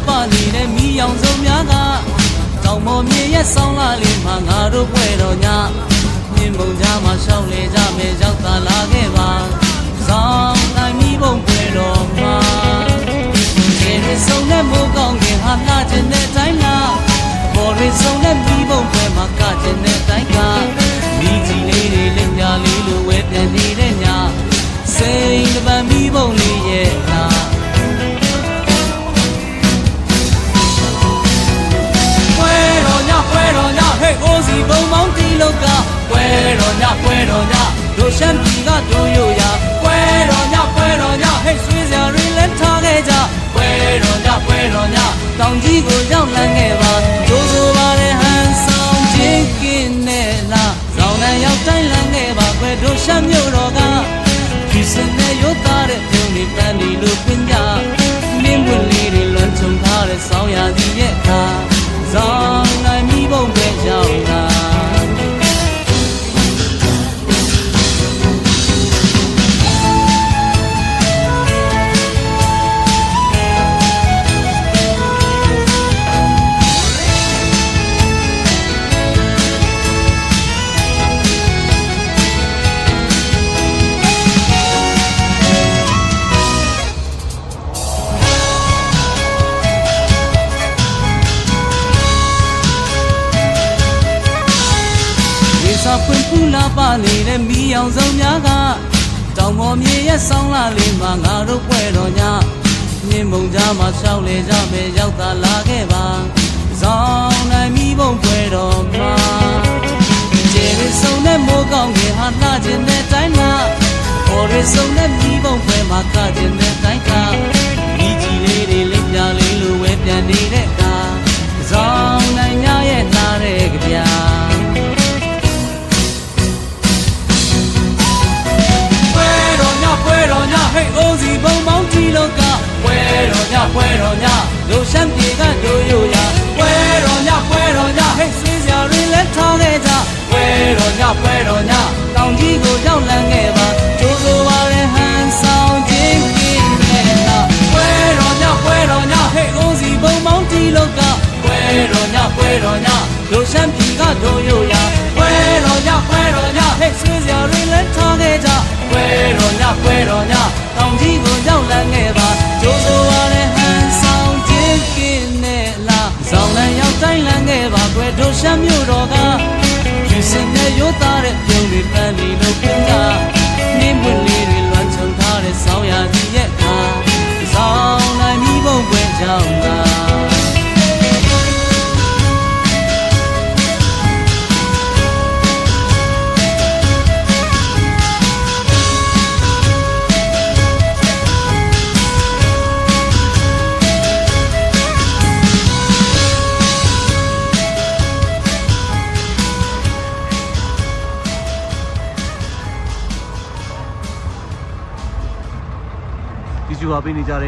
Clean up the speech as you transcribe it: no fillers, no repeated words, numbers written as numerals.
ပါနေတဲ့မီးရောင်စုံများကတောင်ပေါ်မြေရဲ့ဆောင်းလာလေးမှာငါတို့ပွဲတော်ညမြင်းမုံကြားမှာရှောင်းလေကြမယ်ရောက်သာလာခဲ့ပါဆောင်းတိုင်းမီးပုံပွဲတော်မှာကျေရစုံတဲ့မိုးကောင်းခင်ဟာလာခြင်းတဲ့တိုင်းလားဘော်ရစုံတဲ့မီးပုံပွဲမှာကခြင်းတဲ့တိုင်းကမိကြီးလေးတွေလက်ညာလေးလိုဝဲပြန်နေတဲ့ညစိန်တပံမီးပုံလေးရဲ့လားပွဲတော်ညဟဲ့အိုးစီဘုံမောင်းတီလောက်ကပွဲတော်ညတို့ရှမ်းပြည်ကတို့ရိုးရာပွဲတော်ညဟဲ့ဆွေးစရာတွေလက်ထားခဲ့ကြပွဲတော်ညတောင်ကြီးကိုရောက်လန်းခဲ့ပါကြိုးဆိုပါတဲ့ဟန်ဆောင်ချင်းကင်းနဲ့လားဇောင်းနဲ့ရောက်တိုင်းလန်းခဲ့ပါပွဲတို့ရှမ်းမြို့တော်ကဒီစနေရိုးသားတဲ့ပြုံးနေပန်းဒီလိုပင်ကြနင်းပွင့်လေးတွေလွန်ချုံထားတဲ့ဆောင်းရာသီရဲ့အခါဇောင်းနိုင်မိဘုံပဲရောက်လာစာပွင့်ဖူးလာပါနေတဲ့မီးအောင်စုံများကတောင်ပေါ်မြေရဲ့ဆောင်းလာလေးမှာငါတို့ပွဲတော်ညမြင်းမုံကြားမှာရှောင်းလေကြမယ်ရောက်သာလာခဲ့ပါဇောင်းနိုင်မီးပုံပွဲတော်မှာကျေရစုံတဲ့မိုးကောင်းခင်ဟာလာခြင်းတဲ့တိုင်းလားဘော်ရစုံတဲ့မီးပုံပွဲမှာကခြင်းတဲ့တိုင်းကမိကြီးလေးတွေလက်ပြလေးလိုဝဲပြန်နေတဲ့ကဇောင်းနိုင်ညရဲ့လာတဲ့ကြပြပွဲတော်ညဟဲ့အိုးစီဘုံမောင်းတီလောက်ကပွဲတော်ညတို့ရှမ်းပြည်ကတို့ရိုးရာပွဲတော်ညဟဲ့ဆွေးစရာတွေလက်ထားခဲ့ကြပွဲတော်ညတောင်ကြီးကိုရောက်လန်းခဲ့ပါကြိုးဆိုပါတဲ့ဟန်ဆောင်ချင်းကင်းနဲ့လားပွဲတော်ညဟဲ့အိုးစီဘုံမောင်းတီလောက်ကပွဲတော်ညတို့ရှမ်းပြည်ကတို့ရိုးရာပွဲတော်ညဟဲ့ဆွေးစရာတွေလက်ထားခဲ့ကြပွဲတော်ညတောင်ကြီးကိုရောက်လန်းခဲ့ပါကြိုးဆိုပါတဲ့ဟန်ဆောင်ချင်းကင်းနဲ့လားဆောင်းလန်းရောက်တိုင်းလန်းခဲ့ပါကွယ်တို့ရှမ်းမြို့တော်ကယူစင်နဲ့ရိုးသားတဲ့ပြုံးတွေပန်းလီလို့ပြင်ကြနင်းပွင့်လေးတွေလွှမ်းချုံထားတဲ့ဆောင်းရာသီရဲ့အခါဆောင်းနိုင်မိဘုံပွဲကြောင်းကဒီကျူပါပေးနေကြတယ်